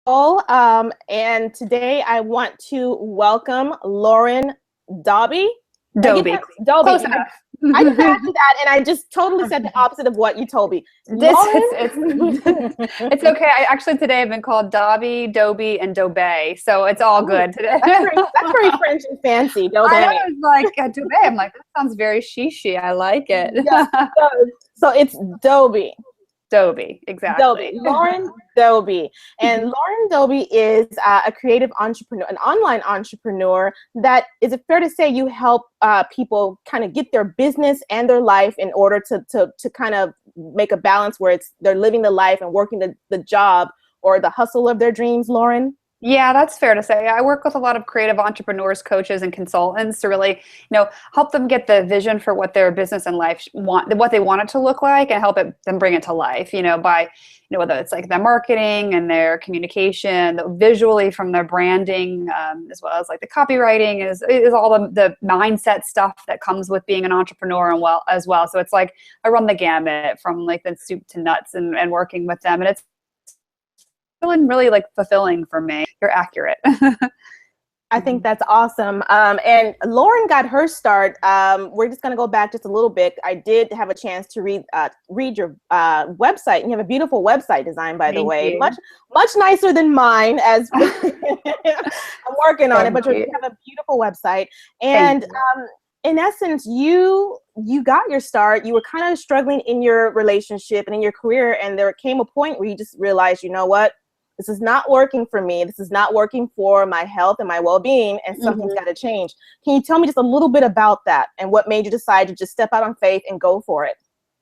And today I want to welcome Lauren Dobey. Did I get Dobey. that? Dobey. Close enough. I just asked you that, and I just totally said the opposite of what you told me. This Lauren? it's okay. I actually today have been called Dobby, Dobey, and Dobey, so it's all good today. That's very French and fancy, I Dobey. was like Dobey. I'm like, that sounds very chic-y. I like it. Yes, it does. So it's Dobey. Dobey, exactly. Dobey, Lauren Dobey. And Lauren Dobey is a creative entrepreneur, an online entrepreneur that, is it fair to say you help people kind of get their business and their life in order to kind of make a balance where they're living the life and working the job or the hustle of their dreams, Lauren? Yeah, that's fair to say. I work with a lot of creative entrepreneurs, coaches, and consultants to really, help them get the vision for what their business and life what they want it to look like, and help them bring it to life. By, whether it's like their marketing and their communication, visually from their branding, as well as like the copywriting is all the mindset stuff that comes with being an entrepreneur as well. So it's like I run the gamut from like the soup to nuts and working with them, and it's feeling really like fulfilling for me. You're accurate. I think that's awesome. And Lauren got her start. We're just going to go back just a little bit. I did have a chance to read your website, and you have a beautiful website design, by the way. You. Much nicer than mine, as I'm working on it. But you have a beautiful website, and in essence, you got your start. You were kind of struggling in your relationship and in your career, and there came a point where you just realized, you know what? This is not working for me. This is not working for my health and my well-being, and something's got to change. Can you tell me just a little bit about that and what made you decide to just step out on faith and go for it?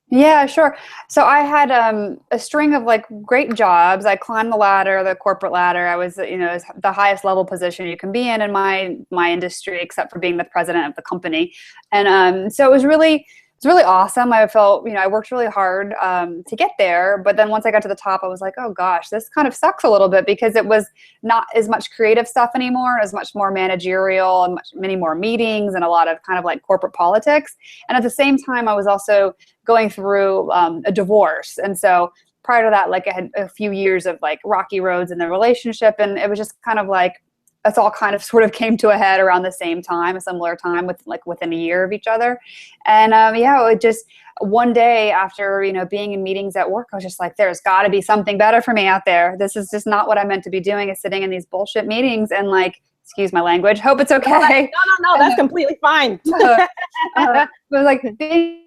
Yeah, sure. So I had a string of like great jobs. I climbed the ladder, the corporate ladder. I was, the highest level position you can be in my industry, except for being the president of the company. And so it was really awesome. I felt, I worked really hard to get there. But then once I got to the top, I was like, oh gosh, this kind of sucks a little bit, because it was not as much creative stuff anymore, as much more managerial and many more meetings and a lot of kind of like corporate politics. And at the same time, I was also going through a divorce. And so prior to that, like I had a few years of like rocky roads in the relationship. And it was just kind of like, that's all kind of sort of came to a head around the same time, a similar time, within a year of each other. And it just one day after, being in meetings at work, I was just like, there's got to be something better for me out there. This is just not what I meant to be doing, is sitting in these bullshit meetings and like, excuse my language, hope it's okay. No, that's completely fine. It was like being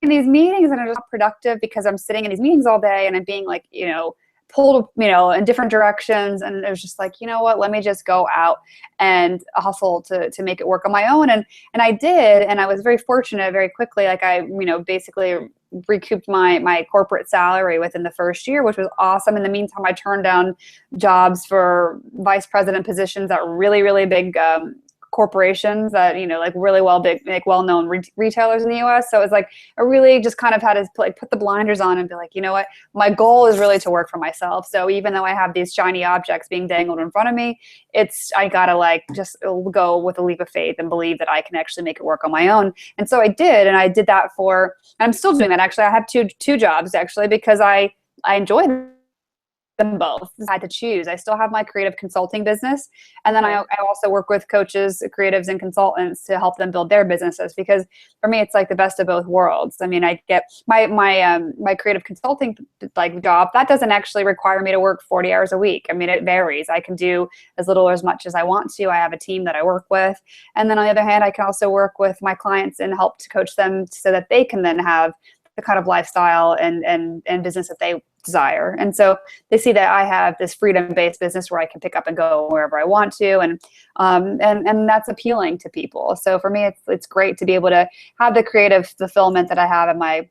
in these meetings, and I'm just not productive because I'm sitting in these meetings all day and I'm being like, pulled, in different directions. And it was just like, you know what, let me just go out and hustle to make it work on my own. And I did. And I was very fortunate very quickly. Like I, basically recouped my corporate salary within the first year, which was awesome. In the meantime, I turned down jobs for vice president positions at really, really big corporations that, like really well-known retailers in the US. So it's like, I really just kind of had to put the blinders on and be like, you know what, my goal is really to work for myself. So even though I have these shiny objects being dangled in front of me, I gotta like just go with a leap of faith and believe that I can actually make it work on my own. And so I did, and I did that and I'm still doing that. Actually, I have two jobs actually, because I enjoy them both. I had to choose. I still have my creative consulting business, and then I also work with coaches, creatives, and consultants to help them build their businesses, because for me it's like the best of both worlds. I mean, I get my creative consulting like job that doesn't actually require me to work 40 hours a week. I mean, it varies. I can do as little or as much as I want to. I have a team that I work with, and then on the other hand, I can also work with my clients and help to coach them so that they can then have the kind of lifestyle and business that they desire. And so they see that I have this freedom-based business where I can pick up and go wherever I want to, and that's appealing to people. So for me, it's great to be able to have the creative fulfillment that I have in my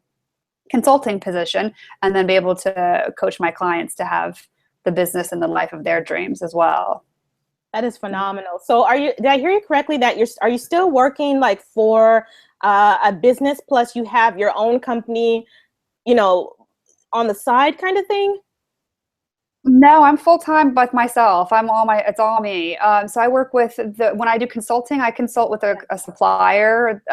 consulting position, and then be able to coach my clients to have the business and the life of their dreams as well. That is phenomenal. So did I hear you correctly that are you still working like for a business plus you have your own company, on the side kind of thing? No, I'm full-time with myself. It's all me. So I work with when I do consulting, I consult with a supplier,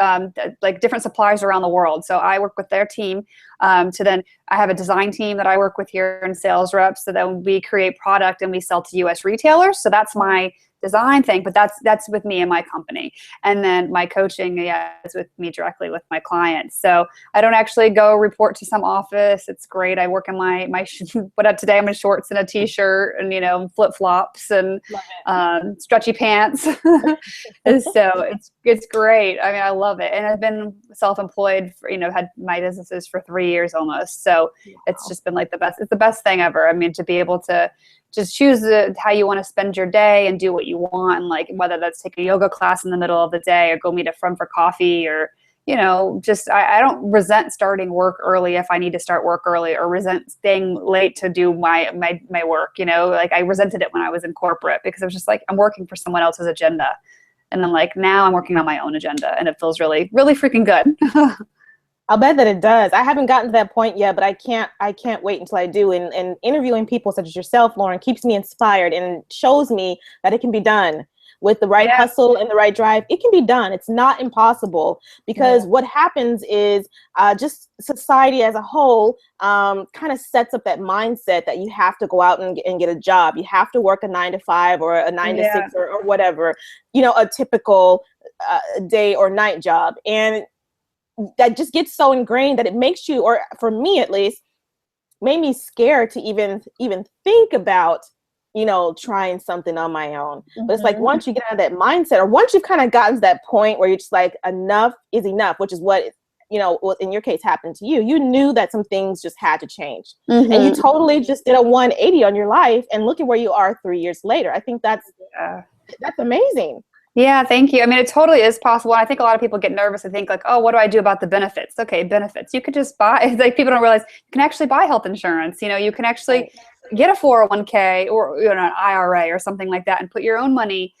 like different suppliers around the world. So I work with their team. To then I have a design team that I work with here in sales reps. So then we create product and we sell to US retailers. So that's my design thing, but that's with me and my company. And then my coaching, yeah, is with me directly with my clients. So I don't actually go report to some office. It's great. I work in my what today I'm in shorts and a t-shirt and, you know, flip-flops and stretchy pants. And so it's great. I mean, I love it. And I've been self-employed for, you know, had my businesses for 3 years almost. So it's just been like it's the best thing ever. I mean, to be able to just choose how you want to spend your day and do what you want. And like, whether that's take a yoga class in the middle of the day or go meet a friend for coffee or, you know, just, I don't resent starting work early if I need to start work early, or resent staying late to do my work. You know, like I resented it when I was in corporate because I was just like, I'm working for someone else's agenda. And then like, now I'm working on my own agenda and it feels really, really freaking good. I'll bet that it does. I haven't gotten to that point yet, but I can't wait until I do. And interviewing people such as yourself, Lauren, keeps me inspired and shows me that it can be done with the right hustle and the right drive. It can be done. It's not impossible, because what happens is just society as a whole kind of sets up that mindset that you have to go out and get a job. You have to work a 9 to 5 or a 9 to 6 or whatever, you know, a typical day or night job. And that just gets so ingrained that it makes you, or for me at least, made me scared to even think about, you know, trying something on my own. But it's like, once you get out of that mindset, or once you've kind of gotten to that point where you're just like, enough is enough, which is what, you know, in your case happened to you. You knew that some things just had to change. And you totally just did a 180 on your life, and look at where you are 3 years later. I think that's amazing. Yeah, thank you. I mean, it totally is possible. I think a lot of people get nervous and think like, oh, what do I do about the benefits? Okay, benefits. You could just buy, it's like people don't realize you can actually buy health insurance. You know, you can actually get a 401k or, you know, an IRA or something like that and put your own money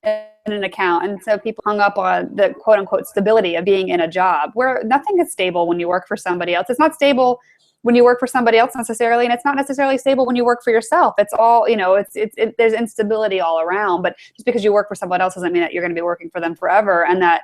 in an account. And so people hung up on the quote unquote stability of being in a job, where nothing is stable when you work for somebody else. It's not stable when you work for somebody else necessarily, and it's not necessarily stable when you work for yourself. It's all, you know, there's instability all around, but just because you work for someone else doesn't mean that you're going to be working for them forever, and that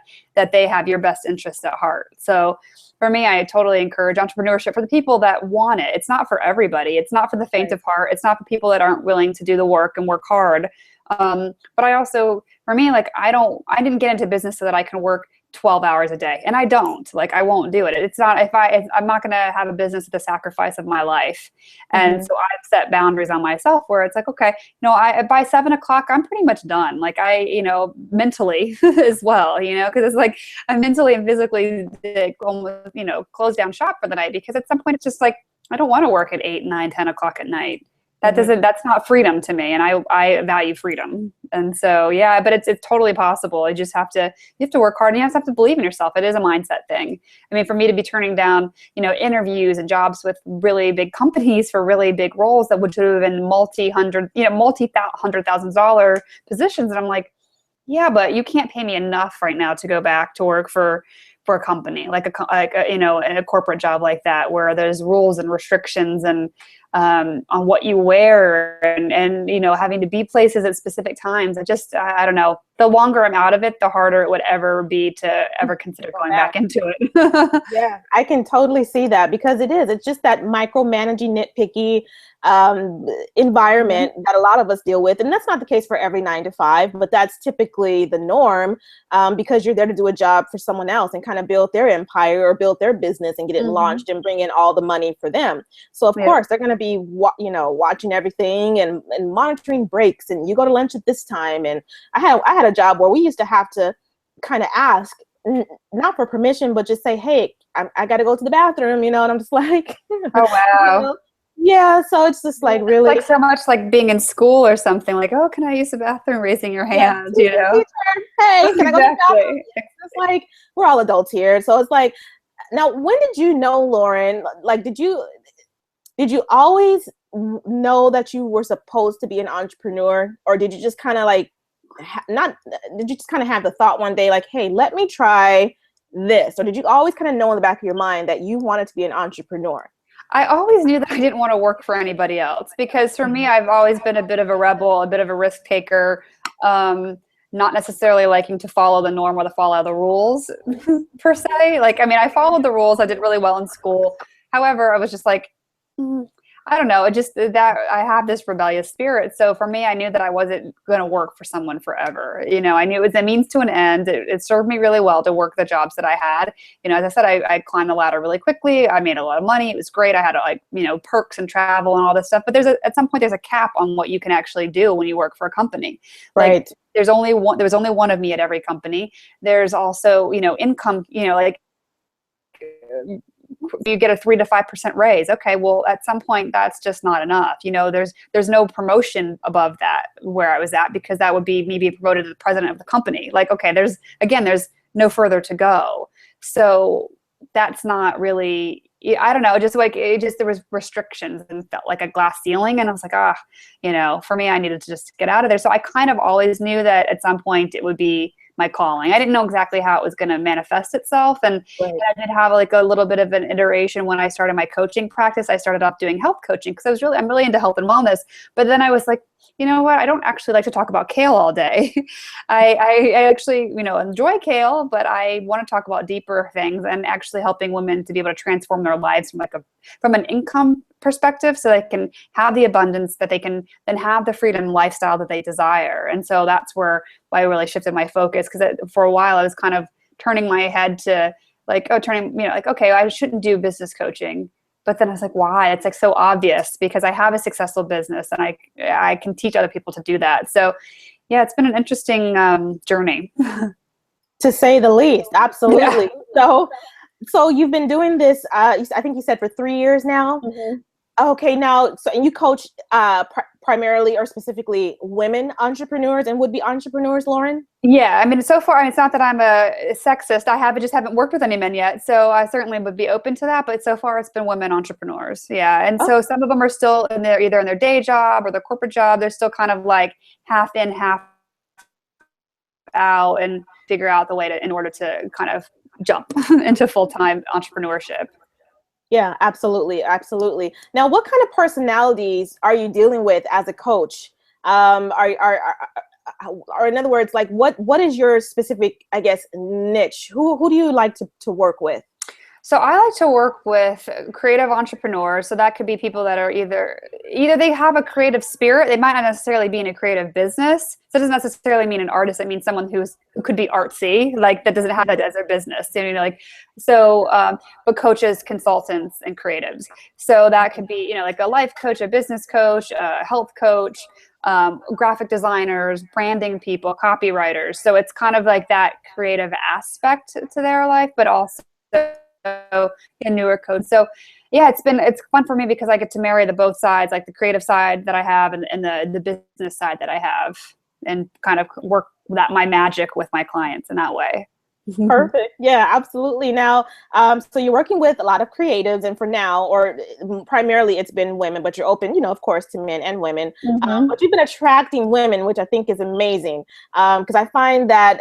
they have your best interest at heart. So for me, I totally encourage entrepreneurship for the people that want it. It's not for everybody. It's not for the faint of heart. It's not for people that aren't willing to do the work and work hard. But I also, for me, like, I didn't get into business so that I can work 12 hours a day. And I don't, like, I won't do it. It's not, I'm not going to have a business at the sacrifice of my life. And so I've set boundaries on myself where it's like, okay, you know, by 7 o'clock, I'm pretty much done. Like you know, mentally as well, you know, cause it's like I'm mentally and physically almost, you know, close down shop for the night, because at some point it's just like, I don't want to work at 8, 9, 10 o'clock at night. That's not freedom to me. And I value freedom. And so, yeah, but it's totally possible. You have to work hard, and you have to believe in yourself. It is a mindset thing. I mean, for me to be turning down, you know, interviews and jobs with really big companies for really big roles that would have been multi-$100,000 positions. And I'm like, yeah, but you can't pay me enough right now to go back to work for a company, like a you know, in a corporate job like that, where there's rules and restrictions and on what you wear and you know, having to be places at specific times. I don't know. The longer I'm out of it, the harder it would ever be to ever consider going back into it. Yeah, I can totally see that, because it's just that micromanaging, nitpicky environment that a lot of us deal with. And that's not the case for every 9 to 5, but that's typically the norm, because you're there to do a job for someone else and kind of build their empire or build their business and get it launched and bring in all the money for them. So of course they're going to be, you know, watching everything and monitoring breaks, and you go to lunch at this time. And I had a job where we used to have to kind of ask, not for permission, but just say, hey, I got to go to the bathroom, you know. And I'm just like, oh wow. You know? Yeah, so it's just like really like so much like being in school or something, like, oh, can I use the bathroom? Raising your hand, you know. Hey, can I go to the bathroom? It's like, we're all adults here. So it's like, now, when did you know, Lauren, like, did you always know that you were supposed to be an entrepreneur, or did you just kind of like, did you just kind of have the thought one day like, hey, let me try this? Or did you always kind of know in the back of your mind that you wanted to be an entrepreneur? I always knew that I didn't want to work for anybody else, because for me, I've always been a bit of a rebel, a bit of a risk taker, not necessarily liking to follow the norm or to follow the rules per se. Like, I mean, I followed the rules. I did really well in school. However, I was just like, I don't know. It just that I have this rebellious spirit. So for me, I knew that I wasn't going to work for someone forever. You know, I knew it was a means to an end. It served me really well to work the jobs that I had. You know, as I said, I climbed the ladder really quickly. I made a lot of money. It was great. I had like, you know, perks and travel and all this stuff. But at some point, there's a cap on what you can actually do when you work for a company. Right. Like, there was only one of me at every company. There's also, you know, income, you know, like, you get a 3 to 5% raise. Okay, well, at some point, that's just not enough. You know, there's no promotion above that where I was at, because that would be me being promoted to the president of the company. Like, okay, there's no further to go. So that's not really, I don't know, there was restrictions and felt like a glass ceiling. And I was like, you know, for me, I needed to just get out of there. So I kind of always knew that at some point it would be my calling. I didn't know exactly how it was going to manifest itself. And I did have like a little bit of an iteration when I started my coaching practice. I started off doing health coaching because I'm really into health and wellness. But then I was like, you know what? I don't actually like to talk about kale all day. I actually, you know, enjoy kale, but I want to talk about deeper things and actually helping women to be able to transform their lives from an income perspective, so they can have the abundance, that they can then have the freedom lifestyle that they desire. And so that's why I really shifted my focus, because for a while I was kind of turning my head to like, okay, I shouldn't do business coaching. But then I was like, why? It's like so obvious, because I have a successful business and I can teach other people to do that. So yeah, it's been an interesting journey. To say the least. Absolutely. Yeah. So you've been doing this, I think you said for 3 years now. Mm-hmm. Okay, now, and you coach primarily or specifically women entrepreneurs and would-be entrepreneurs, Lauren? Yeah, I mean, so far, it's not that I'm a sexist. I haven't worked with any men yet, so I certainly would be open to that. But so far, it's been women entrepreneurs. Yeah, and so some of them are still either in their day job or their corporate job. They're still kind of like half in, half out, and figure out the way in order to kind of jump into full-time entrepreneurship. Yeah, absolutely. Absolutely. Now, what kind of personalities are you dealing with as a coach? Or in other words, like what is your specific, I guess, niche? Who do you like to work with? So I like to work with creative entrepreneurs. So that could be people that are either they have a creative spirit. They might not necessarily be in a creative business. So it doesn't necessarily mean an artist. It means someone who could be artsy, like that doesn't have that as their business. You know, like but coaches, consultants, and creatives. So that could be, you know, like a life coach, a business coach, a health coach, graphic designers, branding people, copywriters. So it's kind of like that creative aspect to their life, but also a newer code. So yeah, it's fun for me because I get to marry both sides, like the creative side that I have and the business side that I have, and kind of work my magic with my clients in that way. Perfect. Yeah, absolutely. Now, so you're working with a lot of creatives, and for now, or primarily it's been women, but you're open, you know, of course, to men and women. Mm-hmm. But you've been attracting women, which I think is amazing. Because I find that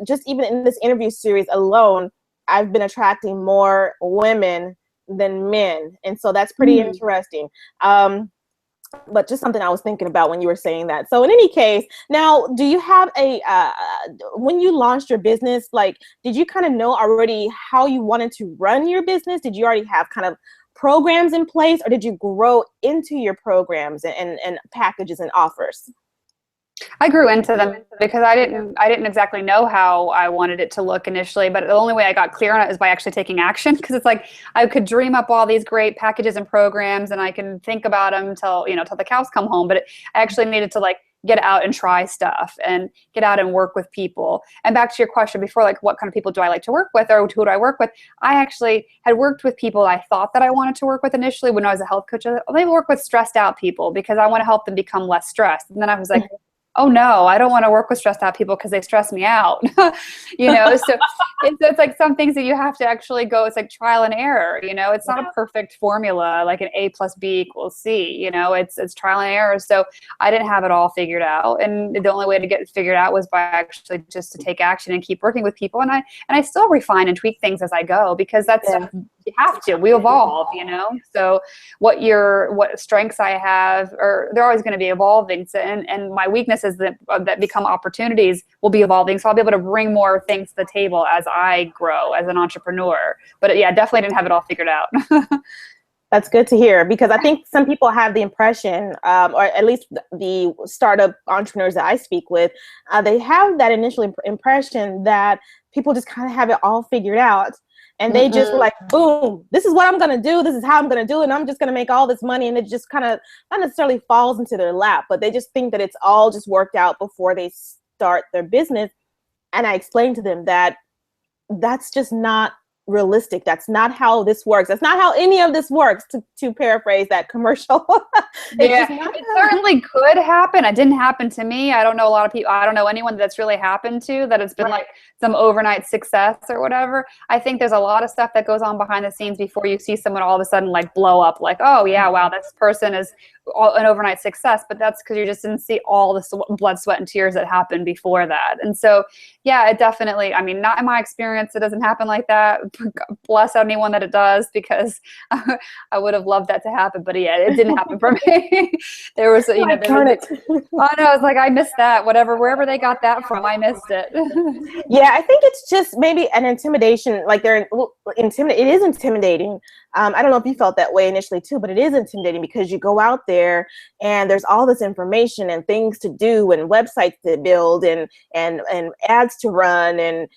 just even in this interview series alone, I've been attracting more women than men. And so that's pretty interesting. But just something I was thinking about when you were saying that. So in any case, now, do you have when you launched your business, like, did you kind of know already how you wanted to run your business? Did you already have kind of programs in place, or did you grow into your programs and packages and offers? I grew into them because I didn't exactly know how I wanted it to look initially, but the only way I got clear on it is by actually taking action. Because it's like I could dream up all these great packages and programs, and I can think about them till the cows come home. But I actually needed to like get out and try stuff and get out and work with people. And back to your question before, like what kind of people do I like to work with, or who do I work with? I actually had worked with people I thought that I wanted to work with initially when I was a health coach. I work with stressed out people because I want to help them become less stressed. And then I was like, oh no, I don't want to work with stressed out people because they stress me out. So it's like some things that you have to actually go, it's like trial and error, it's not a perfect formula, like an A plus B equals C, it's trial and error. So I didn't have it all figured out. And the only way to get it figured out was by actually just to take action and keep working with people. And I still refine and tweak things as I go, because that's you have to. We evolve, you know. So what strengths I have, or they're always going to be evolving. So, and my weaknesses that become opportunities will be evolving. So I'll be able to bring more things to the table as I grow as an entrepreneur. But yeah, definitely didn't have it all figured out. That's good to hear, because I think some people have the impression, or at least the startup entrepreneurs that I speak with, they have that initial impression that people just kind of have it all figured out. And they just were like, boom, this is what I'm going to do. This is how I'm going to do it. And I'm just going to make all this money. And it just kind of not necessarily falls into their lap, but they just think that it's all just worked out before they start their business. And I explained to them that that's just not realistic. That's not how this works. That's not how any of this works, to paraphrase that commercial. It certainly could happen. It didn't happen to me. I don't know a lot of people. I don't know anyone that's really happened to, that it's been like some overnight success or whatever. I think there's a lot of stuff that goes on behind the scenes before you see someone all of a sudden like blow up, like, oh yeah, wow, this person is an overnight success. But that's because you just didn't see all the blood, sweat, and tears that happened before that. And so, yeah, it definitely, I mean, not in my experience, it doesn't happen like that. Bless anyone that it does, because I would have loved that to happen. But yeah, it didn't happen for me. There was, you know, oh no, I was like, I missed that. Wherever they got that from, I missed it. Yeah, I think it's just maybe an intimidation. Like it is intimidating. I don't know if you felt that way initially too, but it is intimidating because you go out there and there's all this information and things to do and websites to build and ads to run and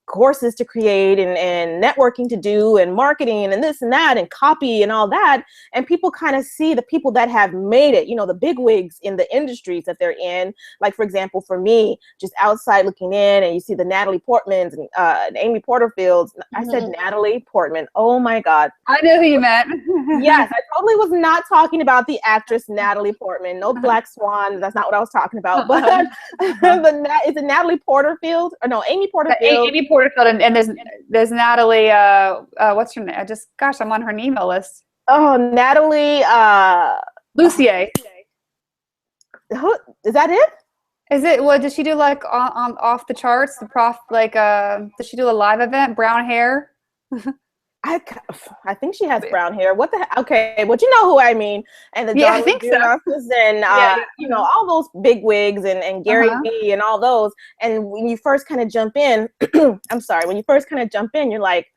courses to create and networking to do and marketing and this and that and copy and all that. And people kind of see the people that have made it, you know, the big wigs in the industries that they're in. Like, for example, for me, just outside looking in, and you see the Natalie Portmans and Amy Porterfields. I said Natalie Portman. Oh my God. I know who you meant. Yes, I totally was not talking about the actress Natalie Portman. No Black Swan. That's not what I was talking about. But is it Natalie Porterfield? Or no, Amy Porterfield. Amy Porterfield, and there's Natalie. What's her name? I'm on her email list. Oh, Natalie. Lucier. Who is that? It? Is it? Well, does she do like on off the charts? The prof, like, does she do a live event? Brown hair. I think she has brown hair. What the heck? Okay, well, you know who I mean. And the I think so. And you know, all those big wigs and Gary Vee and all those. And when you first kind of jump in, when you first kind of jump in, you're like,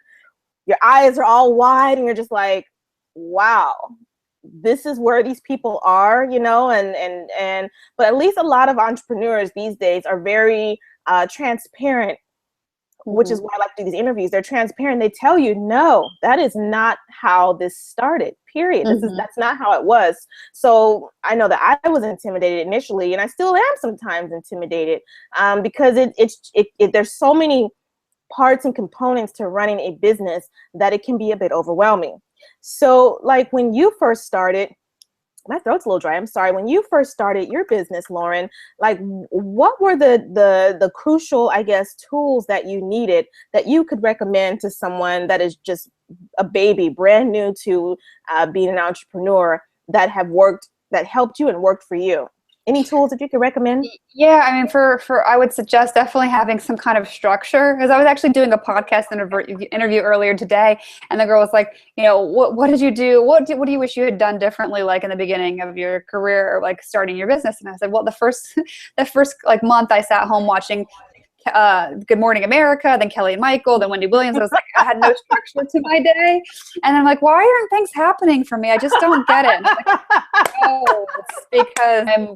your eyes are all wide and you're just like, wow, this is where these people are, you know. But at least a lot of entrepreneurs these days are very transparent, which is why I like to do these interviews. They're transparent. They tell you, no, that is not how this started, period. That's not how it was. So I know that I was intimidated initially, and I still am sometimes intimidated because there's so many parts and components to running a business that it can be a bit overwhelming. So like when you first started, my throat's a little dry. I'm sorry. When you first started your business, Lauren, like what were the crucial, I guess, tools that you needed that you could recommend to someone that is just a baby, brand new to being an entrepreneur, that helped you and worked for you? Any tools that you could recommend? Yeah, I mean, I would suggest definitely having some kind of structure, because I was actually doing a podcast interview earlier today, and the girl was like, you know, what did you do? What do you wish you had done differently, like in the beginning of your career, or like starting your business? And I said, well, the first like month I sat home watching Good Morning America, then Kelly and Michael, then Wendy Williams. I was like, I had no structure to my day. And I'm like, why aren't things happening for me? I just don't get it. Like, oh, it's because I'm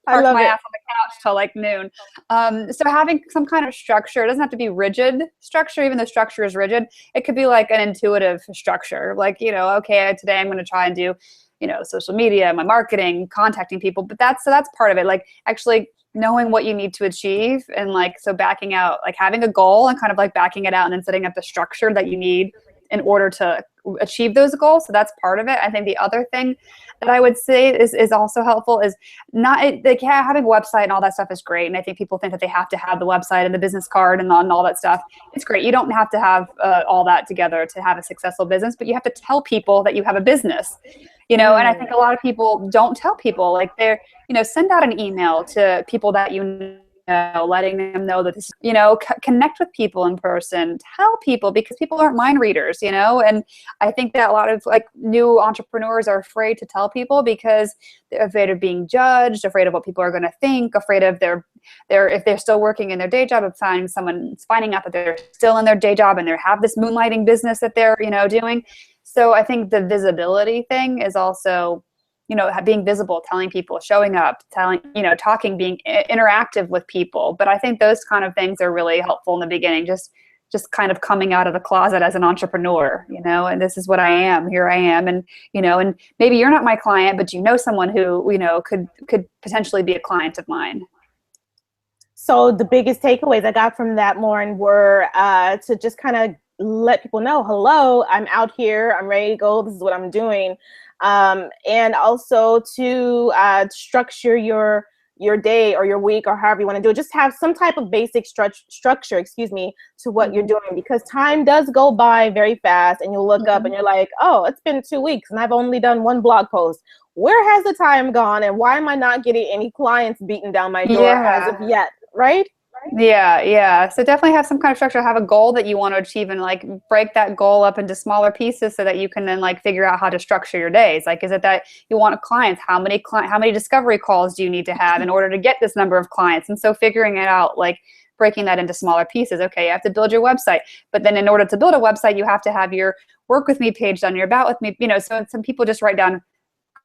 parked my ass on the couch till like noon. So having some kind of structure, it doesn't have to be rigid structure, even though structure is rigid. It could be like an intuitive structure. Like, you know, okay, today I'm going to try and do, you know, social media, my marketing, contacting people. But that's part of it. Like actually knowing what you need to achieve, and like, so backing out, like having a goal and kind of like backing it out and then setting up the structure that you need in order to achieve those goals. So that's part of it. I think the other thing that I would say is also helpful is not like having a website and all that stuff is great. And I think people think that they have to have the website and the business card and all that stuff. It's great. You don't have to have all that together to have a successful business, but you have to tell people that you have a business. You know, and I think a lot of people don't tell people, like send out an email to people that you letting them know that this, connect with people in person, tell people, because people aren't mind readers, and I think that a lot of like new entrepreneurs are afraid to tell people because they're afraid of being judged, afraid of what people are going to think, afraid of if they're still working in their day job, of finding out that they're still in their day job and they have this moonlighting business that they're, doing. So I think the visibility thing is also, being visible, telling people, showing up, talking, being interactive with people. But I think those kind of things are really helpful in the beginning, just kind of coming out of the closet as an entrepreneur, and this is what I am, here I am. And, and maybe you're not my client, but someone who, could potentially be a client of mine. So the biggest takeaways I got from that, Lauren, were to just kind of let people know, hello, I'm out here, I'm ready to go, this is what I'm doing. And also to structure your day or your week or however you want to do it. Just have some type of basic structure, to what you're doing, because time does go by very fast, and you'll look up and you're like, oh, it's been 2 weeks and I've only done one blog post. Where has the time gone, and why am I not getting any clients beaten down my door as of yet? Right? Yeah. So definitely have some kind of structure, have a goal that you want to achieve, and like break that goal up into smaller pieces so that you can then like figure out how to structure your days. Like, is it that you want clients? How many discovery calls do you need to have in order to get this number of clients? And so figuring it out, like breaking that into smaller pieces. Okay, you have to build your website, but then in order to build a website, you have to have your work with me page done, your about with me, so some people just write down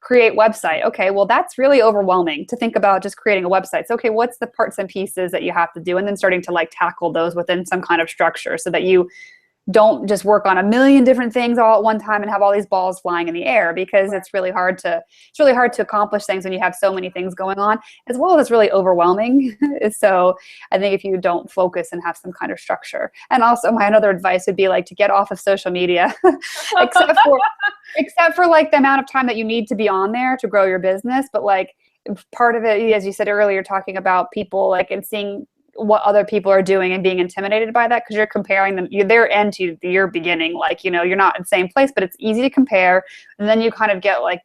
create website. Okay, well, that's really overwhelming to think about just creating a website. So, okay, what's the parts and pieces that you have to do? And then starting to like tackle those within some kind of structure so that you don't just work on a million different things all at one time and have all these balls flying in the air, because it's really hard to accomplish things when you have so many things going on, as well as it's really overwhelming. So I think if you don't focus and have some kind of structure, and also my another advice would be like to get off of social media, except for like the amount of time that you need to be on there to grow your business. But like part of it, as you said earlier, talking about people like and seeing what other people are doing and being intimidated by that, because you're comparing their end to your beginning. Like, you're not in the same place, but it's easy to compare. And then you kind of get like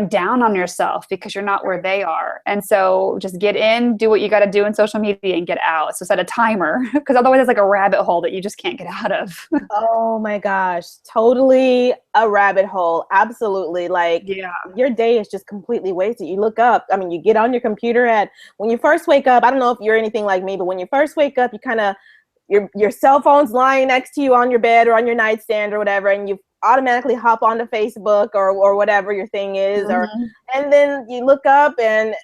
down on yourself because you're not where they are. And so just get in, do what you got to do in social media, and get out. So set a timer, because otherwise it's like a rabbit hole that you just can't get out of. Oh my gosh, totally a rabbit hole. Absolutely. Like your day is just completely wasted. You look up, you get on your computer when you first wake up. I don't know if you're anything like me, but when you first wake up, you kind of, your cell phone's lying next to you on your bed or on your nightstand or whatever, and you automatically hop onto Facebook or whatever your thing is, and then you look up and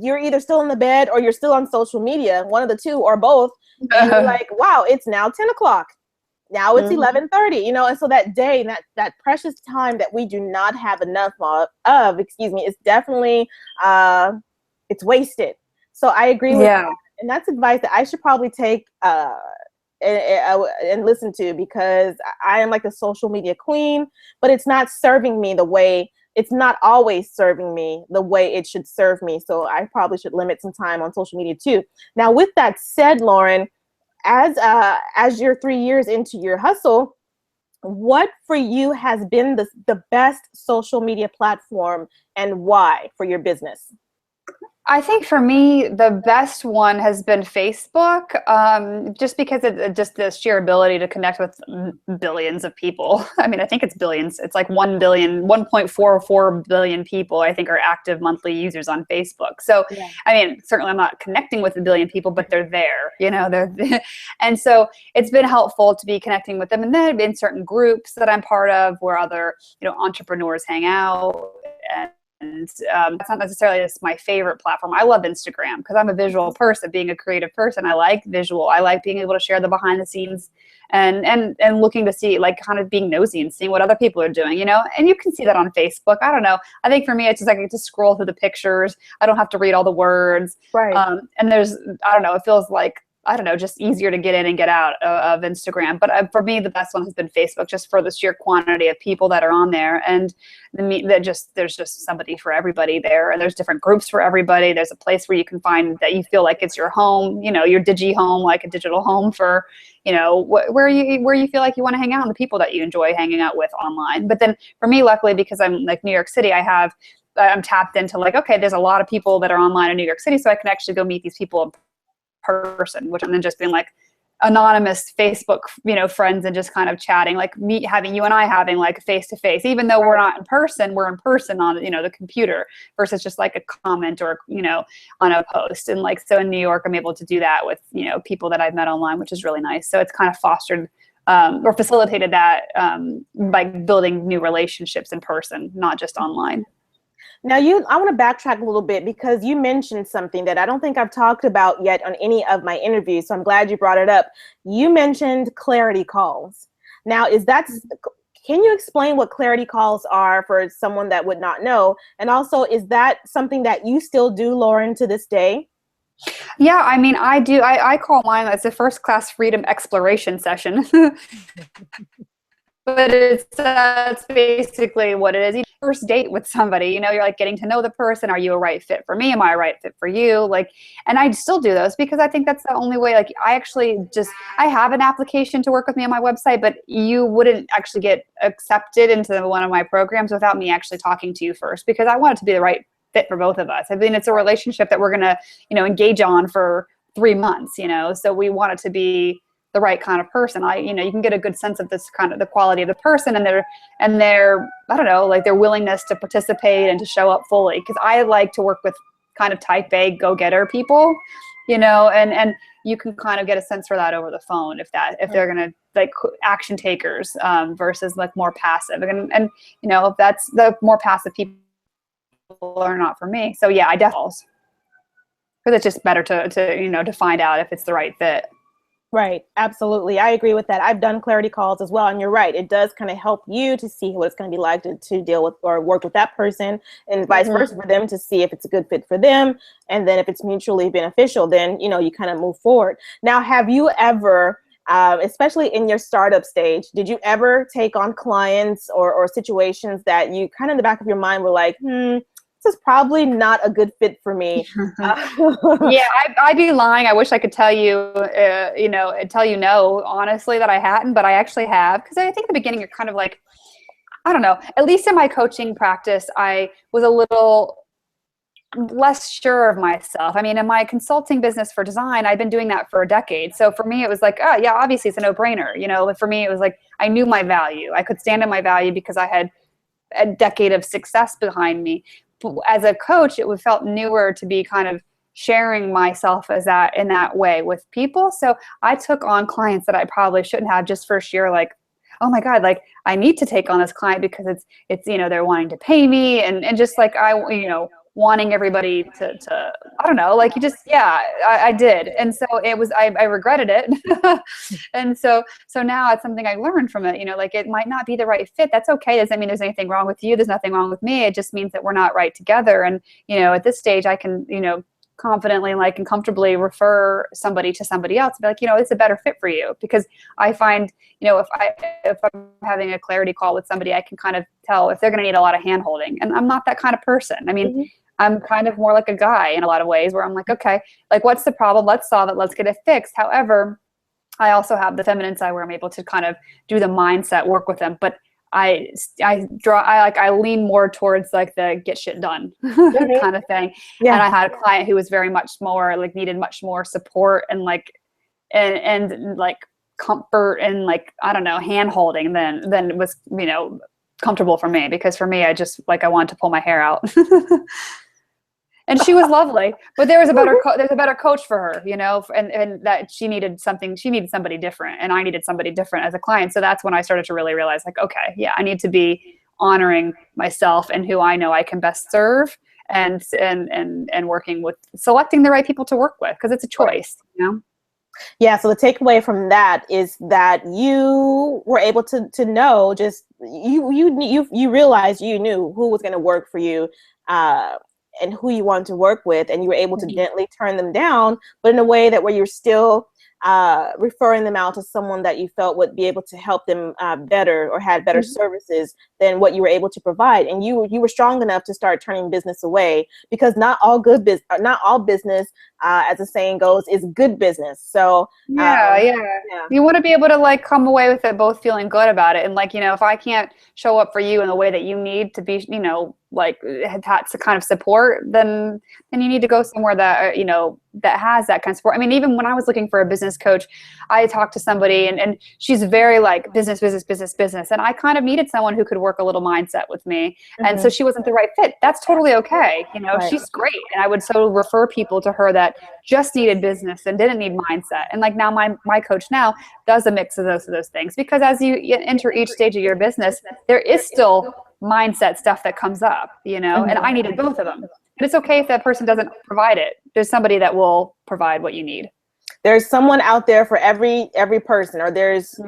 you're either still in the bed or you're still on social media, one of the two or both. And you're like, wow, it's now 10 o'clock. Now it's 11:30, and so that day, that precious time that we do not have enough of, is definitely, it's wasted. So I agree with that. And that's advice that I should probably take and listen to, because I am like a social media queen, but it's not serving me it's not always serving me the way it should serve me. So I probably should limit some time on social media too. Now, with that said, Lauren, as you're 3 years into your hustle, what for you has been the best social media platform, and why for your business? I think for me, the best one has been Facebook, just because just the sheer ability to connect with billions of people. I think it's billions. It's like 1.44 billion people, I think, are active monthly users on Facebook. So, certainly I'm not connecting with a billion people, but they're there, and so it's been helpful to be connecting with them. And then in certain groups that I'm part of where other, entrepreneurs hang out. And that's not necessarily just my favorite platform. I love Instagram because I'm a visual person. Being a creative person, I like visual. I like being able to share the behind the scenes and looking to see, like, kind of being nosy and seeing what other people are doing, And you can see that on Facebook. I don't know. I think for me, it's just like I get to scroll through the pictures. I don't have to read all the words. Right. And I don't know. It feels like, just easier to get in and get out of Instagram. But for me, the best one has been Facebook, just for the sheer quantity of people that are on there. And there's just somebody for everybody there. And there's different groups for everybody. There's a place where you can find that you feel like it's your home, your digi home, like a digital home for, where you feel like you want to hang out and the people that you enjoy hanging out with online. But then for me, luckily, because I'm like New York City, I'm tapped into like, okay, there's a lot of people that are online in New York City, so I can actually go meet these people in person, which and then just being like anonymous Facebook, friends and just kind of chatting, like having you and I having like face to face, even though we're not in person, we're in person on, the computer versus just like a comment or, on a post. And like, so in New York, I'm able to do that with, people that I've met online, which is really nice. So it's kind of fostered or facilitated that by building new relationships in person, not just online. Now, I want to backtrack a little bit because you mentioned something that I don't think I've talked about yet on any of my interviews. So I'm glad you brought it up. You mentioned clarity calls. Now, can you explain what clarity calls are for someone that would not know? And also, is that something that you still do, Lauren, to this day? Yeah, I mean, I do. I call mine as a first class freedom exploration session. But that's basically what it is. First date with somebody, you're like getting to know the person. Are you a right fit for me? Am I a right fit for you? Like, and I still do those because I think that's the only way. Like, I have an application to work with me on my website, but you wouldn't actually get accepted into one of my programs without me actually talking to you first, because I want it to be the right fit for both of us. I mean, it's a relationship that we're going to, engage on for 3 months, so we want it to be the right kind of person. You can get a good sense of this kind of the quality of the person and their I don't know, like their willingness to participate and to show up fully. Because I like to work with kind of type A go-getter people, and you can kind of get a sense for that over the phone if they're gonna like action takers versus like more passive. And if that's the more passive people are not for me. So yeah, I definitely, because it's just better to find out if it's the right fit. Right. Absolutely. I agree with that. I've done clarity calls as well. And you're right. It does kind of help you to see what it's going to be like to deal with or work with that person, and vice versa for them to see if it's a good fit for them. And then if it's mutually beneficial, then, you kind of move forward. Now, have you ever, especially in your startup stage, did you ever take on clients or situations that you kind of in the back of your mind were like, this is probably not a good fit for me? Yeah, I'd be lying. I wish I could tell you, no, honestly, that I hadn't, but I actually have. Because I think in the beginning, you're kind of like, I don't know, at least in my coaching practice, I was a little less sure of myself. I mean, in my consulting business for design, I've been doing that for a decade. So for me, it was like, oh yeah, obviously it's a no-brainer. For me, it was like, I knew my value. I could stand in my value because I had a decade of success behind me. As a coach, it felt newer to be kind of sharing myself in that way with people. So I took on clients that I probably shouldn't have, just for sheer like, oh my God, like I need to take on this client because it's they're wanting to pay me and just like wanting everybody to I don't know, like I did. And so it was, I regretted it. And so now it's something I learned from it, like it might not be the right fit. That's okay. Doesn't mean there's anything wrong with you. There's nothing wrong with me. It just means that we're not right together. And, at this stage I can, confidently and comfortably refer somebody to somebody else and be like, it's a better fit for you. Because I find, if I'm having a clarity call with somebody, I can kind of tell if they're going to need a lot of hand holding. And I'm not that kind of person. I mean, I'm kind of more like a guy in a lot of ways, where I'm like, okay, like what's the problem? Let's solve it. Let's get it fixed. However, I also have the feminine side where I'm able to kind of do the mindset work with them. But I lean more towards like the get shit done kind of thing. Yeah. And I had a client who was very much more like needed much more support and like and like comfort and like, I don't know, hand holding than was, comfortable for me. Because for me, I just like, I wanted to pull my hair out. And she was lovely, but there's a better coach for her, and that she needed somebody different, and I needed somebody different as a client. So that's when I started to really realize like, okay, yeah, I need to be honoring myself and who I know I can best serve, and working with selecting the right people to work with, because it's a choice, Yeah. So the takeaway from that is that you were able to know, just you realized you knew who was going to work for you, and who you wanted to work with, and you were able to gently turn them down, but in a way that where you're still referring them out to someone that you felt would be able to help them better, or had better services than what you were able to provide. And you were strong enough to start turning business away, because not all business as the saying goes, is good business. So yeah. You want to be able to like come away with it both feeling good about it. And like, you know, if I can't show up for you in the way that you need to be, you know, like that's the kind of support, then you need to go somewhere that, you know, that has that kind of support. I mean, even when I was looking for a business coach, I talked to somebody and she's very like business. And I kind of needed someone who could work a little mindset with me. And so she wasn't the right fit. That's totally okay. You know, she's great. And I would so refer people to her that just needed business and didn't need mindset. And like now my coach now does a mix of those things, because as you enter each stage of your business, there is still mindset stuff that comes up, you know, and I needed both of them. But it's okay if that person doesn't provide it. There's somebody that will provide what you need. There's someone out there for every person, or there's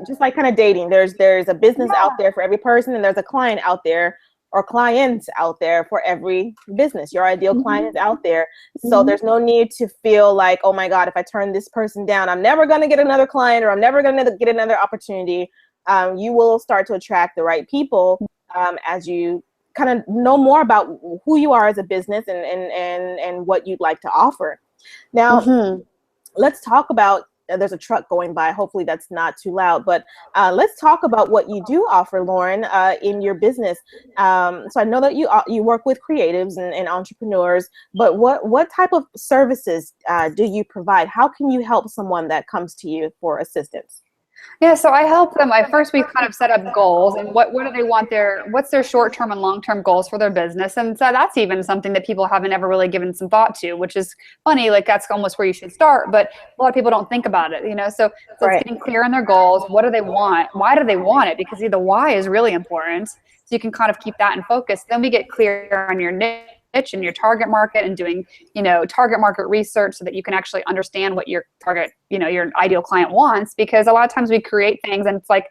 just like kind of dating. There's a business out there for every person, and there's a client out there or clients out there for every business. Your ideal client is out there. So there's no need to feel like, oh my God, if I turn this person down, I'm never going to get another client, or I'm never going to get another opportunity. You will start to attract the right people as you kind of know more about who you are as a business and what you'd like to offer. Now, let's talk about, there's a truck going by. Hopefully that's not too loud, but let's talk about what you do offer, Lauren, in your business. So I know that you work with creatives and entrepreneurs, but what type of services do you provide? How can you help someone that comes to you for assistance? Yeah, so I help them. First, we kind of set up goals and what do they want what's their short-term and long-term goals for their business. And so that's even something that people haven't ever really given some thought to, which is funny. Like that's almost where you should start, but a lot of people don't think about it, you know? So it's getting clear on their goals. What do they want? Why do they want it? Because the why is really important. So you can kind of keep that in focus. Then we get clear on your niche and your target market, and doing, you know, target market research so that you can actually understand what your target, you know, your ideal client wants. Because a lot of times we create things and it's like,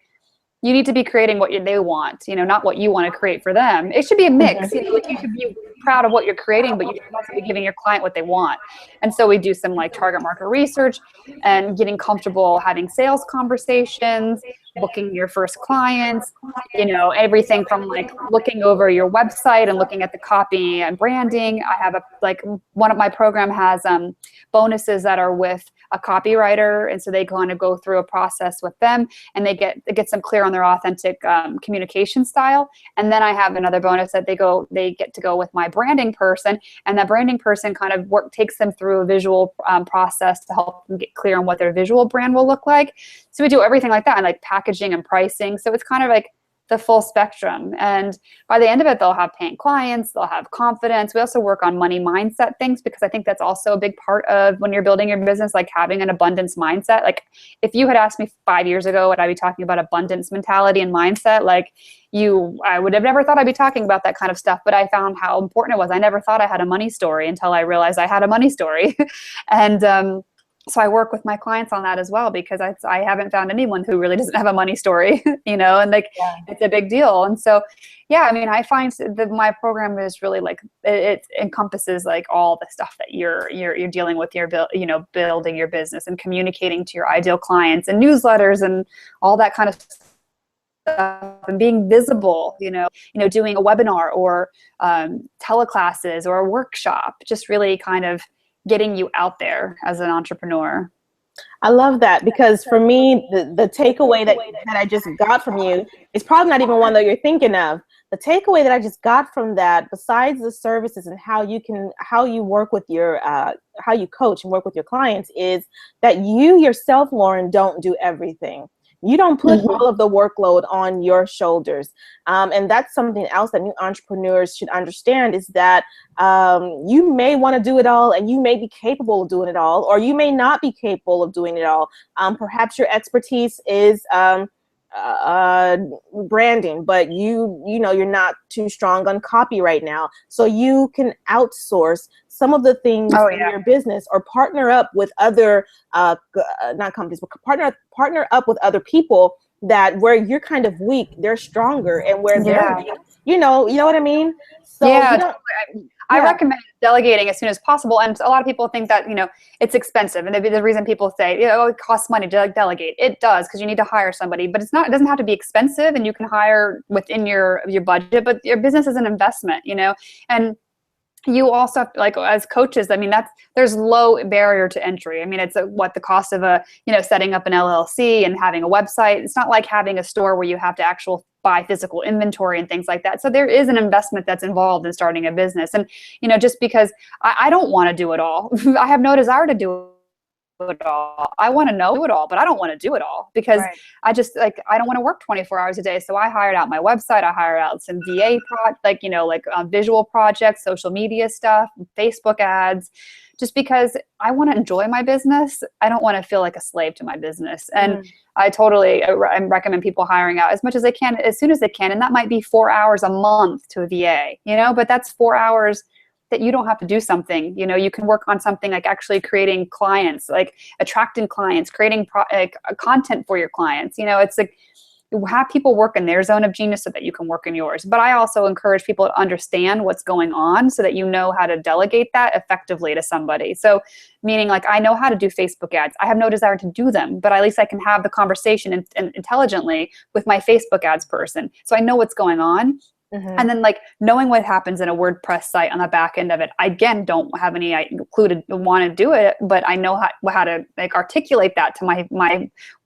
you need to be creating what they want, you know, not what you want to create for them. It should be a mix. You know, like you should be proud of what you're creating, but you should also be giving your client what they want. And so we do some like target market research and getting comfortable having sales conversations, booking your first clients, you know, everything from like looking over your website and looking at the copy and branding. I have one of my program has bonuses that are with a copywriter, and so they kind of go through a process with them, and it gets them clear on their authentic communication style. And then I have another bonus that they get to go with my branding person, and that branding person kind of takes them through a visual process to help them get clear on what their visual brand will look like. So we do everything like that, and like packaging and pricing. So it's kind of like the full spectrum. And by the end of it, they'll have paying clients, they'll have confidence. We also work on money mindset things, because I think that's also a big part of when you're building your business, like having an abundance mindset. Like if you had asked me 5 years ago, would I be talking about abundance mentality and mindset? Like I would have never thought I'd be talking about that kind of stuff, but I found how important it was. I never thought I had a money story until I realized I had a money story. And, so I work with my clients on that as well, because I haven't found anyone who really doesn't have a money story, you know, and like it's a big deal. And so, yeah, I mean, I find that my program is really like, it encompasses like all the stuff that you're dealing with, building your business and communicating to your ideal clients, and newsletters and all that kind of stuff, and being visible, you know, doing a webinar or teleclasses or a workshop, just really kind of getting you out there as an entrepreneur. I love that, because for me, the takeaway that I just got from you is probably not even one that you're thinking of. The takeaway that I just got from that, besides the services and how you work with your, how you coach and work with your clients, is that you yourself, Lauren, don't do everything. You don't put all of the workload on your shoulders. And that's something else that new entrepreneurs should understand, is that you may want to do it all, and you may be capable of doing it all, or you may not be capable of doing it all. Perhaps your expertise is branding, but you're not too strong on copy right now. So you can outsource some of the things in your business, or partner up with other, not companies, but partner up with other people that where you're kind of weak, they're stronger, and where they're weak, you know what I mean? So I recommend delegating as soon as possible. And a lot of people think that, it's expensive. And the reason people say, it costs money to delegate. It does, because you need to hire somebody, but it doesn't have to be expensive, and you can hire within your budget, but your business is an investment, and you also have to, like, as coaches, I mean, there's low barrier to entry. I mean, it's what the cost of setting up an LLC and having a website. It's not like having a store where you have to buy physical inventory and things like that. So there is an investment that's involved in starting a business. And, just because I don't want to do it all, I have no desire to do it all. I want to know it all, but I don't want to do it all because Right. I don't want to work 24 hours a day. So I hired out my website. I hired out some VA visual projects, social media stuff, Facebook ads, just because I want to enjoy my business. I don't want to feel like a slave to my business. And I recommend people hiring out as much as they can, as soon as they can. And that might be 4 hours a month to a VA, but that's 4 hours that you don't have to do something. You can work on something like actually creating clients, like attracting clients, creating content for your clients. It's like, have people work in their zone of genius so that you can work in yours. But I also encourage people to understand what's going on so that you know how to delegate that effectively to somebody. So meaning, like, I know how to do Facebook ads. I have no desire to do them, but at least I can have the conversation and intelligently with my Facebook ads person. So I know what's going on. And then, like, knowing what happens in a WordPress site on the back end of it, I, again, don't have any want to do it, but I know how to like articulate that to my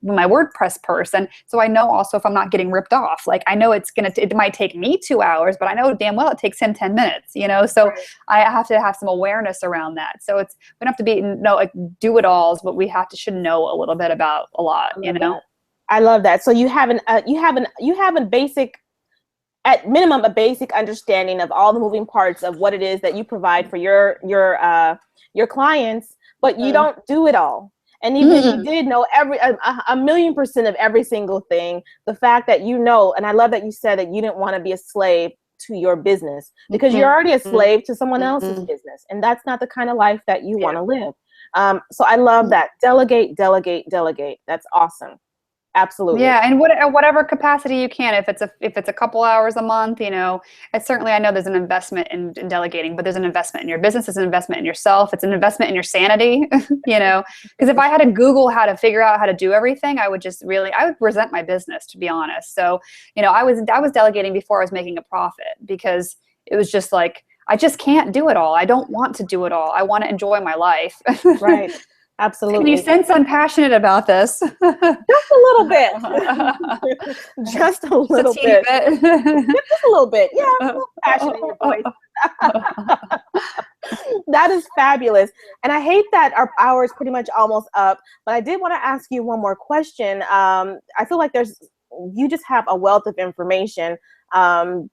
WordPress person. So I know also if I'm not getting ripped off, like, I know it might take me 2 hours, but I know damn well it takes him 10 minutes, So right. I have to have some awareness around that. So we don't have to be do it alls, but we should know a little bit about a lot, I love that. So you have a basic, at minimum, a basic understanding of all the moving parts of what it is that you provide for your clients, but you don't do it all. And even if you did know a million % of every single thing, the fact that and I love that you said that you didn't want to be a slave to your business, because you're already a slave to someone else's business, and that's not the kind of life that you want to live. So I love that. Delegate, delegate, delegate. That's awesome. Absolutely. Yeah, and whatever capacity you can. If it's a couple hours a month, I know there's an investment in delegating, but there's an investment in your business. It's an investment in yourself. It's an investment in your sanity. Because if I had to Google how to figure out how to do everything, I would resent my business, to be honest. So I was delegating before I was making a profit, because it was just like, I just can't do it all. I don't want to do it all. I want to enjoy my life. Right. Absolutely. Can you sense I'm passionate about this? Just a little bit. Just a little bit. Just a little bit. Yeah, a little passion in your voice. That is fabulous. And I hate that our hour is pretty much almost up, but I did want to ask you one more question. I feel like you just have a wealth of information. So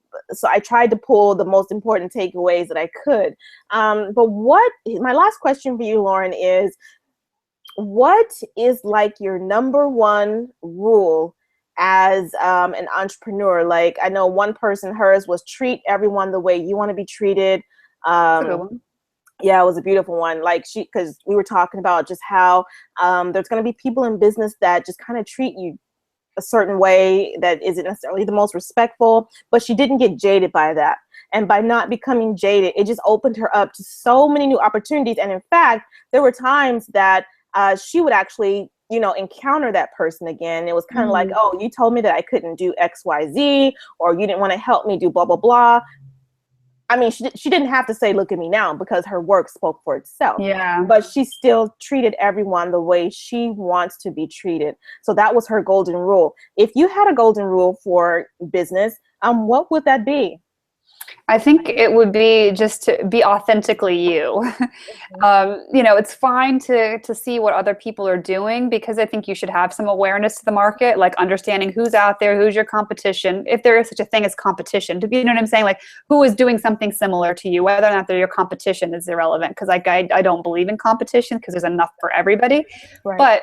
I tried to pull the most important takeaways that I could. But my last question for you, Lauren, is, what is like your number one rule as an entrepreneur? Like, I know one person, hers was treat everyone the way you want to be treated. That's a good one. Yeah, it was a beautiful one. Like, because we were talking about just how there's going to be people in business that just kind of treat you a certain way that isn't necessarily the most respectful, but she didn't get jaded by that. And by not becoming jaded, it just opened her up to so many new opportunities. And in fact, there were times that she would actually, encounter that person again. It was kind of like, oh, you told me that I couldn't do X, Y, Z, or you didn't want to help me do blah, blah, blah. I mean, she didn't have to say, look at me now, because her work spoke for itself. Yeah. But she still treated everyone the way she wants to be treated. So that was her golden rule. If you had a golden rule for business, what would that be? I think it would be just to be authentically you. It's fine to see what other people are doing, because I think you should have some awareness to the market, like understanding who's out there, who's your competition, if there is such a thing as competition. You know what I'm saying? Like, who is doing something similar to you? Whether or not they're your competition is irrelevant, because I don't believe in competition, because there's enough for everybody. Right. But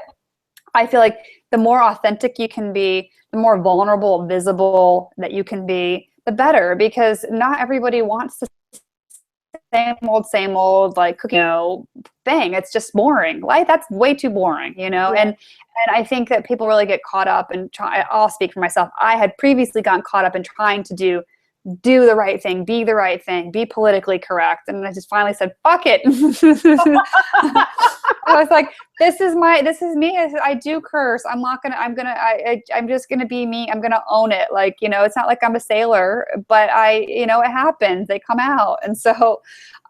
I feel like the more authentic you can be, the more vulnerable, visible that you can be, the better, because not everybody wants the same old like cookie thing. It's just boring. Like, that's way too boring, Yeah. And I think that people really get caught up and I'll speak for myself. I had previously gotten caught up in trying to do the right thing, be the right thing, be politically correct. And I just finally said, fuck it. I was like, this is me. I do curse. I'm just gonna be me. I'm gonna own it. Like, it's not like I'm a sailor, but it happens. They come out. And so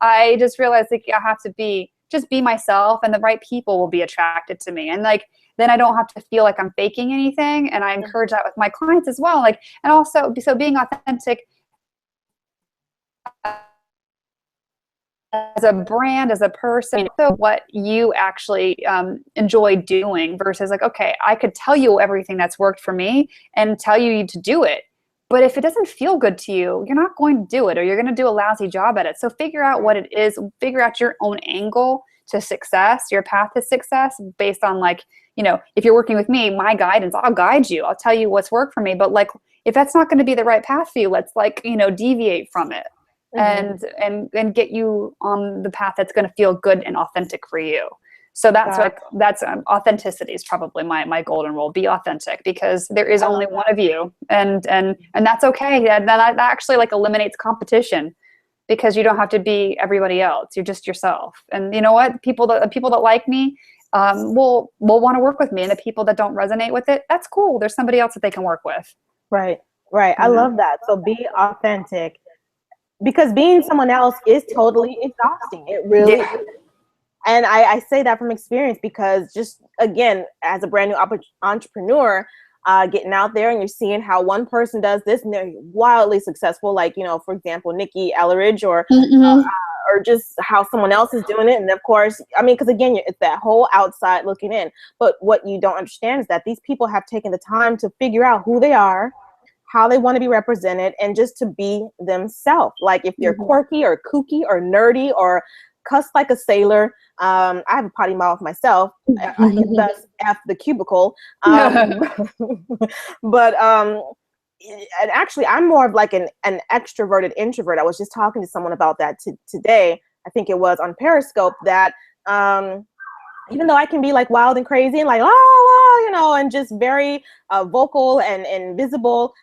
I just realized like I have to just be myself, and the right people will be attracted to me. And like, then I don't have to feel like I'm faking anything. And I encourage that with my clients as well. Like, and also, so being authentic as a brand, as a person, so what you actually enjoy doing versus like, okay, I could tell you everything that's worked for me and tell you to do it. But if it doesn't feel good to you, you're not going to do it, or you're going to do a lousy job at it. So figure out what it is, figure out your own angle to success, your path to success based on like, if you're working with me, my guidance, I'll guide you. I'll tell you what's worked for me. But like, if that's not going to be the right path for you, let's like, deviate from it. Mm-hmm. and get you on the path that's going to feel good and authentic for you. So that's authenticity is probably my golden rule. Be authentic, because there is only one of you, and that's okay. And that actually like eliminates competition, because you don't have to be everybody else. You're just yourself. And you know what? People that like me will want to work with me, and the people that don't resonate with it, that's cool. There's somebody else that they can work with. Right. I love that. So be authentic. Because being someone else is totally exhausting. It really is. And I say that from experience, because just, again, as a brand new entrepreneur, getting out there and you're seeing how one person does this and they're wildly successful, like, for example, Nikki Elleridge, or just how someone else is doing it. And of course, I mean, because again, it's that whole outside looking in. But what you don't understand is that these people have taken the time to figure out who they are, how they want to be represented, and just to be themselves. Like if you're quirky or kooky or nerdy or cuss like a sailor, I have a potty mouth myself, thus F the cubicle. But and actually I'm more of like an extroverted introvert. I was just talking to someone about that today. I think it was on Periscope, that even though I can be like wild and crazy and like, and just very vocal and visible,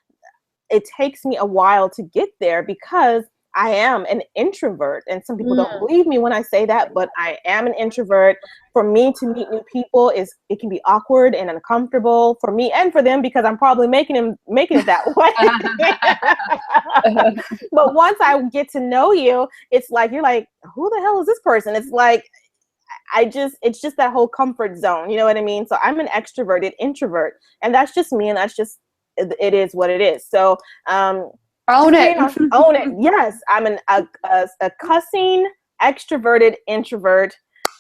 it takes me a while to get there, because I am an introvert. And some people don't believe me when I say that, but I am an introvert. For me to meet new people, it can be awkward and uncomfortable for me and for them, because I'm probably making it that way. But once I get to know you, it's like, you're like, who the hell is this person? It's like, it's just that whole comfort zone. You know what I mean? So I'm an extroverted introvert, and that's just me. And that's just, it is what it is. So own it. Yes, I'm a cussing extroverted introvert,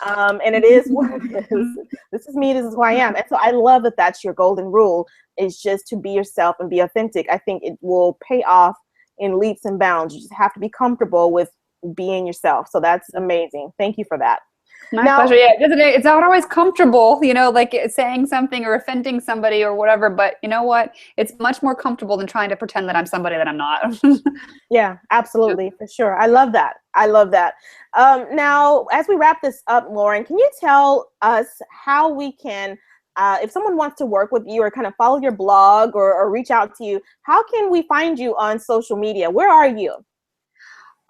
and it is what it is. This is me. This is who I am. And so I love that that's your golden rule, is just to be yourself and be authentic. I think it will pay off in leaps and bounds. You just have to be comfortable with being yourself. So that's amazing. Thank you for that. My pleasure. Yeah, it's not always comfortable, like saying something or offending somebody or whatever. But you know what? It's much more comfortable than trying to pretend that I'm somebody that I'm not. Yeah, absolutely, for sure. I love that. Now, as we wrap this up, Lauren, can you tell us how we can, if someone wants to work with you or kind of follow your blog or reach out to you, how can we find you on social media? Where are you?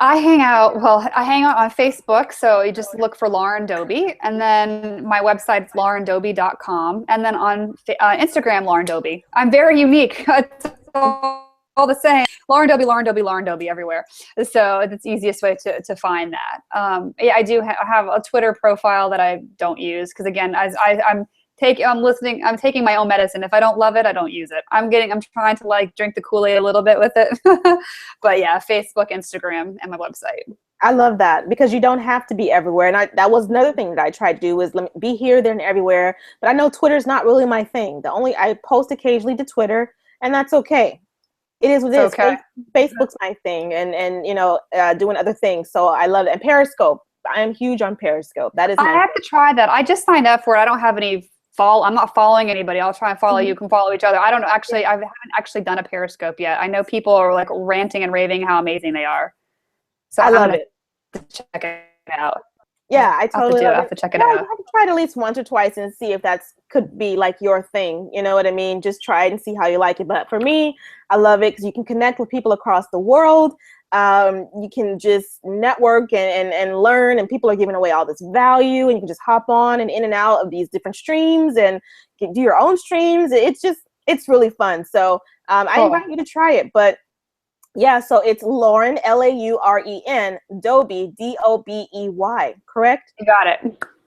I hang out on Facebook, so you just look for Lauren Dobey, and then my website's laurendobey.com, and then on Instagram, Lauren Dobey. I'm very unique. It's all the same. Lauren Dobey everywhere. So it's the easiest way to find that. Yeah, I do have a Twitter profile that I don't use, because again, I'm taking my own medicine. If I don't love it, I don't use it. I'm trying to like drink the Kool-Aid a little bit with it. But yeah, Facebook, Instagram, and my website. I love that, because you don't have to be everywhere. And that was another thing that I tried to do, was be here, there, and everywhere. But I know Twitter's not really my thing. I post occasionally to Twitter, and that's okay. It is what it is. Okay. Facebook's my thing, and doing other things. So I love it. And Periscope. I am huge on Periscope. I have to try that. I just signed up for it. I don't have any I'm not following anybody. I'll try and follow you. Can follow each other. I haven't actually done a Periscope yet. I know people are like ranting and raving how amazing they are. So I love it. To check it out. Yeah, I totally love it. I have to check it out. You have to try it at least once or twice and see if could be like your thing. You know what I mean? Just try it and see how you like it. But for me, I love it because you can connect with people across the world. You can just network and learn, and people are giving away all this value, and you can just hop on and in and out of these different streams and do your own streams. It's really fun. So I invite you to try it. But yeah, so it's Lauren, Lauren, Dobey, Dobey, correct? You got it.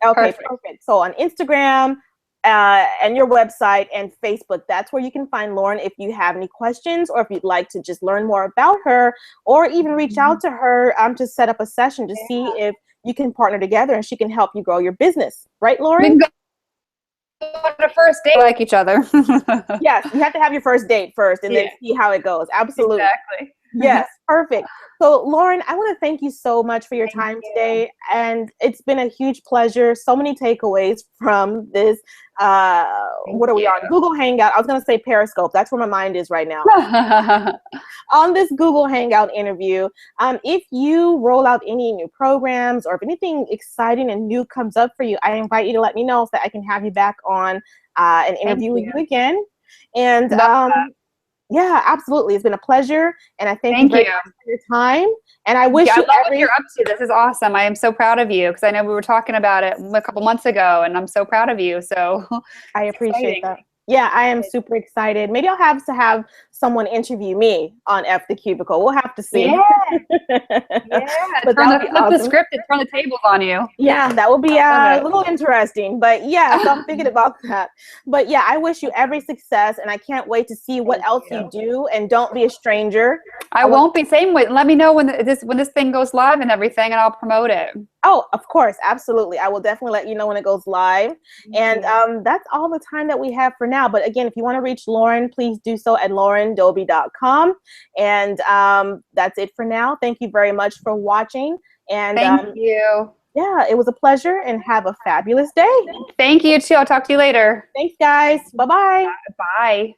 Okay, perfect. So on Instagram and your website and Facebook, that's where you can find Lauren if you have any questions, or if you'd like to just learn more about her, or even reach out to her to set up a session to see if you can partner together and she can help you grow your business. Right, Lauren? On a first date, like each other. Yes, you have to have your first date first and then see how it goes. Absolutely. Exactly. Yes, perfect. So Lauren, I want to thank you so much for your time today. And it's been a huge pleasure. So many takeaways from this. What are we on? Google Hangout. I was going to say Periscope. That's where my mind is right now. On this Google Hangout interview, if you roll out any new programs, or if anything exciting and new comes up for you, I invite you to let me know so that I can have you back on an interview with you again. And yeah, absolutely. It's been a pleasure. And I thank you very much for your time. And I wish you I love what you're up to. This is awesome. I am so proud of you, because I know we were talking about it a couple months ago, and I'm so proud of you. So I appreciate that. Yeah, I am super excited. Maybe I'll have to have someone interview me on F the Cubicle. We'll have to see. Yeah. But flip the script and turn the tables on you. Yeah, that would be a little interesting. But yeah, so I'm thinking about that. But yeah, I wish you every success, and I can't wait to see what else you do. And don't be a stranger. I won't be. Same way. Let me know when this thing goes live and everything, and I'll promote it. Oh, of course. Absolutely. I will definitely let you know when it goes live. And that's all the time that we have for now. But again, if you want to reach Lauren, please do so at laurendobey.com. And that's it for now. Thank you very much for watching. And thank you. Yeah, it was a pleasure, and have a fabulous day. Thank you too. I'll talk to you later. Thanks, guys. Bye-bye. Bye.